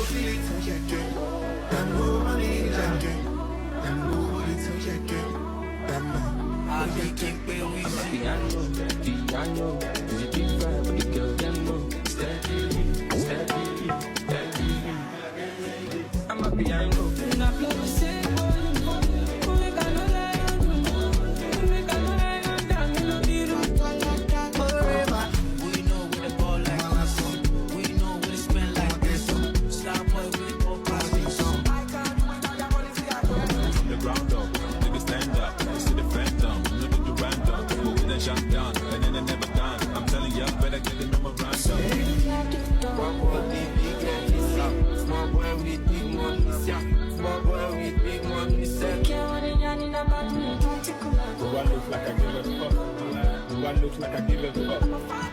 feel it, oh yeah, girl. Them know money, yeah, girl. Them know it, oh yeah, girl. Them know. I be keep it with piano, piano. It's a big vibe, but the girl them know. Steady, steady, steady. I'm a piano. And I play the same volume for you. We make a no lie on you. We make a no lie on down in the middle. forever. We know what the ball like this. We know what it smell like this. Star boy with the ball like this. From the ground up, niggas stand up. You see the phantom, look at the random. Moving and shut down, and then they never done. I'm telling you, better get the memorandum. Small boy with big money, small boy with big money, small boy with big money, Do I look like I give a fuck? Do I look like I give a fuck?